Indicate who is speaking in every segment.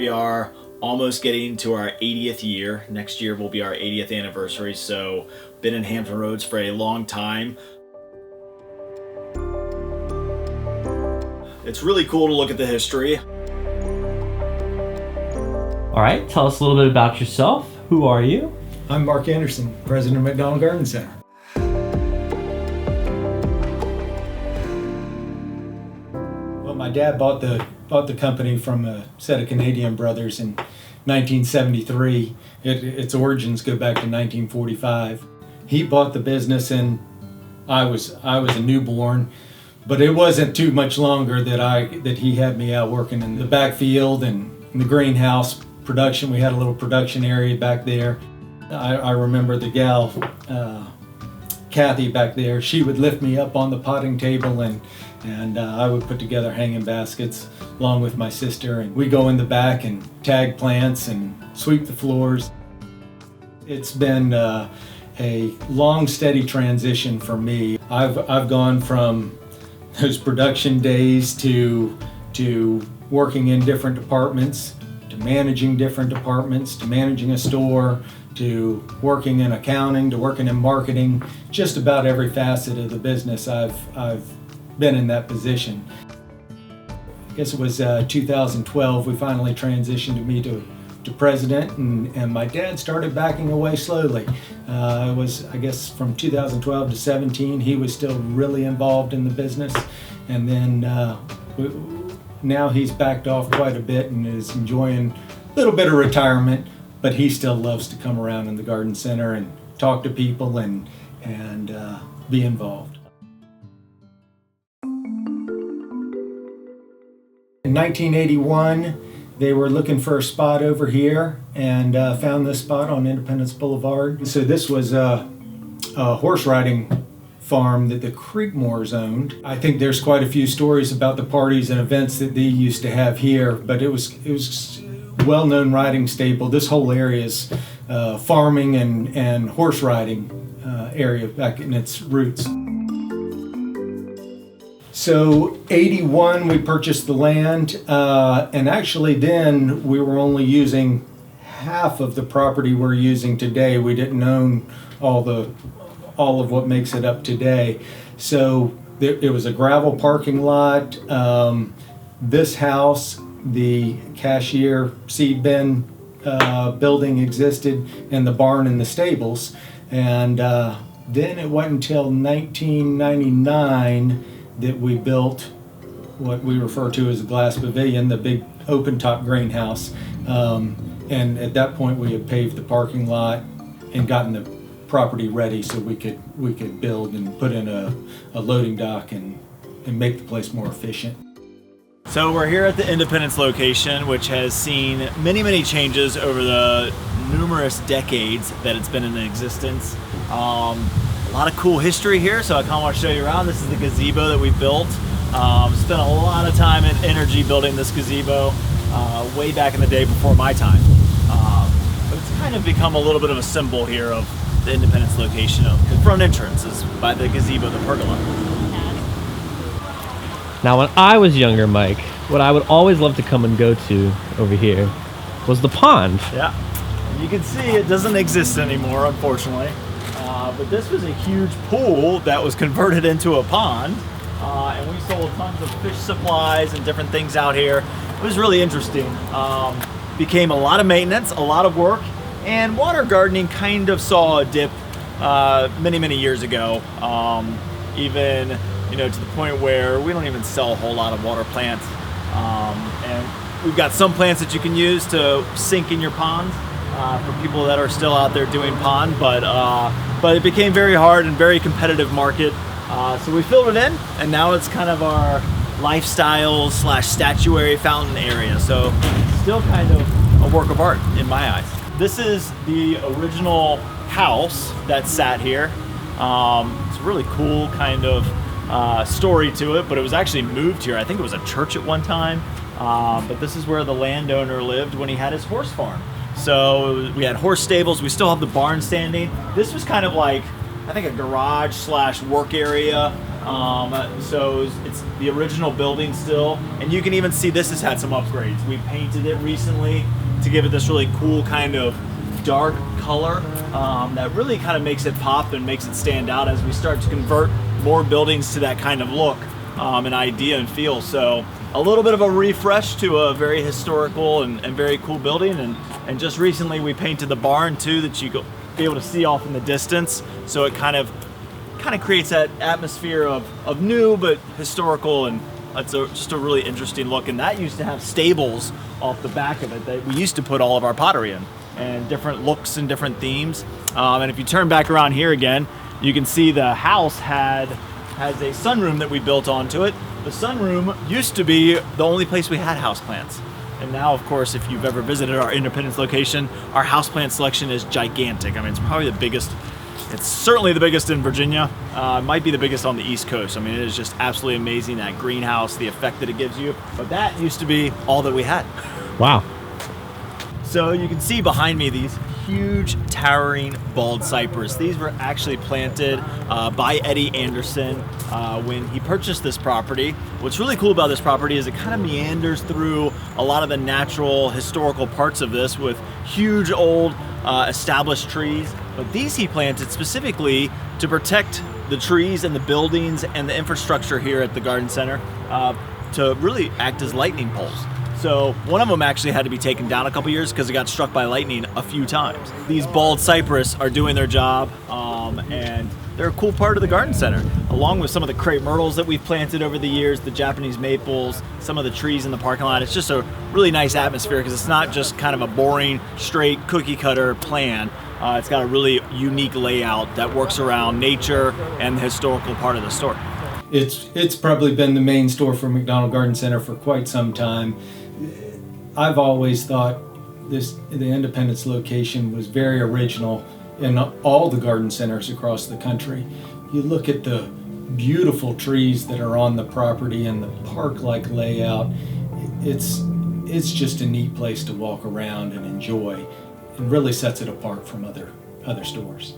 Speaker 1: We are almost getting to our 80th year. Next year will be our 80th anniversary, so been in Hampton Roads for a long time. It's really cool to look at the history.
Speaker 2: All right, tell us a little bit about yourself. Who are you?
Speaker 3: I'm Mark Anderson, president of McDonald Garden Center. Well, my dad bought the company from a set of Canadian brothers in 1973. Its origins go back to 1945. He bought the business and I was a newborn, but it wasn't too much longer that he had me out working in the backfield and in the greenhouse production. We had a little production area back there. I remember the gal, Kathy back there, she would lift me up on the potting table and I would put together hanging baskets along with my sister, and we go in the back and tag plants and sweep the floors. It's been a long, steady transition for me. I've gone from those production days to working in different departments, to managing different departments, to managing a store, to working in accounting, to working in marketing. Just about every facet of the business I've been in that position. I guess it was 2012 we finally transitioned me to president, and my dad started backing away slowly. It was, I guess, from 2012 to 17 he was still really involved in the business, and then now he's backed off quite a bit and is enjoying a little bit of retirement, but he still loves to come around in the garden center and talk to people and be involved. In 1981, they were looking for a spot over here and found this spot on Independence Boulevard. So this was a horse riding farm that the Creekmores owned. I think there's quite a few stories about the parties and events that they used to have here, but it was well-known riding stable. This whole area is farming and horse riding area back in its roots. So 81 we purchased the land, and actually then we were only using half of the property we're using today. We didn't own all of what makes it up today. So it was a gravel parking lot. This house, the cashier seed bin building existed, and the barn and the stables. And then it wasn't until 1999 that we built what we refer to as a glass pavilion, the big open top greenhouse. And at that point we had paved the parking lot and gotten the property ready so we could build and put in a loading dock and make the place more efficient.
Speaker 1: So we're here at the Independence location, which has seen many, many changes over the numerous decades that it's been in existence. A lot of cool history here, so I kind of want to show you around. This is the gazebo that we built. Spent a lot of time and energy building this gazebo way back in the day before my time. But it's kind of become a little bit of a symbol here of the Independence location. The front entrance is by the gazebo, the pergola.
Speaker 2: Now, when I was younger, Mike, what I would always love to come and go to over here was the pond.
Speaker 1: Yeah, you can see it doesn't exist anymore, unfortunately. But this was a huge pool that was converted into a pond, and we sold tons of fish supplies and different things out here. It was really interesting. Became a lot of maintenance, a lot of work, and water gardening kind of saw a dip many, many years ago. Even to the point where we don't even sell a whole lot of water plants. And we've got some plants that you can use to sink in your ponds for people that are still out there doing pond, but it became very hard and very competitive market. So we filled it in, and now it's kind of our lifestyle / statuary fountain area. So still kind of a work of art in my eyes. This is the original house that sat here. It's a really cool kind of story to it, but it was actually moved here. I think it was a church at one time, but this is where the landowner lived when he had his horse farm. So we had horse stables. We still have the barn standing. This was kind of like, I think, a garage / work area So it's the original building still, and you can even see this has had some upgrades. We painted it recently to give it this really cool kind of dark color that really kind of makes it pop and makes it stand out as we start to convert more buildings to that kind of look and idea and feel. So a little bit of a refresh to a very historical and very cool building, and just recently we painted the barn too, that you go be able to see off in the distance, so it kind of creates that atmosphere of new but historical, and it's just a really interesting look. And that used to have stables off the back of it that we used to put all of our pottery in, and different looks and different themes. And if you turn back around here again, you can see the house has a sunroom that we built onto it. The sunroom used to be the only place we had houseplants. And now, of course, if you've ever visited our Independence location, our houseplant selection is gigantic. I mean, it's probably the biggest. It's certainly the biggest in Virginia. It might be the biggest on the East Coast. I mean, it is just absolutely amazing, that greenhouse, the effect that it gives you. But that used to be all that we had.
Speaker 2: Wow.
Speaker 1: So you can see behind me these huge towering bald cypress. These were actually planted by Eddie Anderson when he purchased this property. What's really cool about this property is it kind of meanders through a lot of the natural historical parts of this with huge old established trees. But these he planted specifically to protect the trees and the buildings and the infrastructure here at the garden center to really act as lightning poles. So one of them actually had to be taken down a couple years because it got struck by lightning a few times. These bald cypress are doing their job, and they're a cool part of the garden center, along with some of the crepe myrtles that we've planted over the years, the Japanese maples, some of the trees in the parking lot. It's just a really nice atmosphere because it's not just kind of a boring, straight cookie cutter plan. It's got a really unique layout that works around nature and the historical part of the store.
Speaker 3: It's probably been the main store for McDonald Garden Center for quite some time. I've always thought the Independence location was very original in all the garden centers across the country. You look at the beautiful trees that are on the property and the park-like layout. It's just a neat place to walk around and enjoy. It really sets it apart from other stores.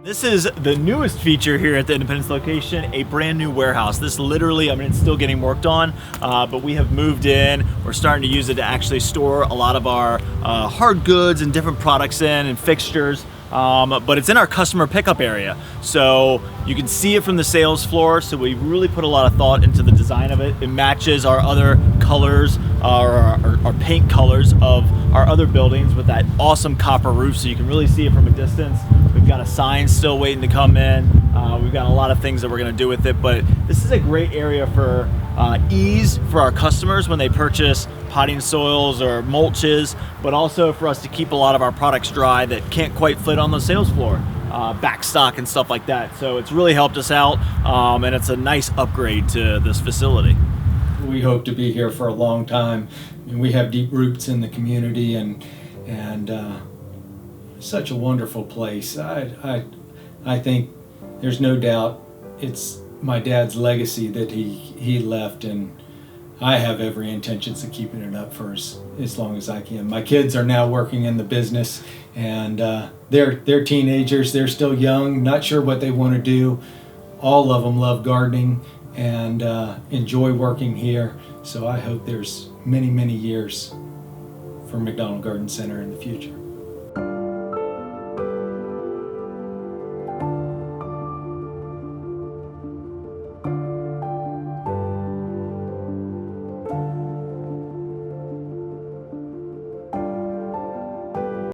Speaker 1: This is the newest feature here at the Independence location, a brand new warehouse. This literally, I mean, it's still getting worked on, but we have moved in. We're starting to use it to actually store a lot of our hard goods and different products in and fixtures. But it's in our customer pickup area. So you can see it from the sales floor. So we really put a lot of thought into the design of it. It matches our other colors, our paint colors of our other buildings with that awesome copper roof. So you can really see it from a distance. We've got a sign still waiting to come in. We've got a lot of things that we're gonna do with it, but this is a great area for ease for our customers when they purchase potting soils or mulches, but also for us to keep a lot of our products dry that can't quite fit on the sales floor, backstock and stuff like that. So it's really helped us out, and it's a nice upgrade to this facility.
Speaker 3: We hope to be here for a long time. I mean, we have deep roots in the community, and such a wonderful place. I think there's no doubt it's my dad's legacy that he left, and I have every intentions of keeping it up for as long as I can. My kids are now working in the business, and they're teenagers. They're still young, not sure what they want to do. All of them love gardening and enjoy working here. So I hope there's many, many years for McDonald Garden Center in the future.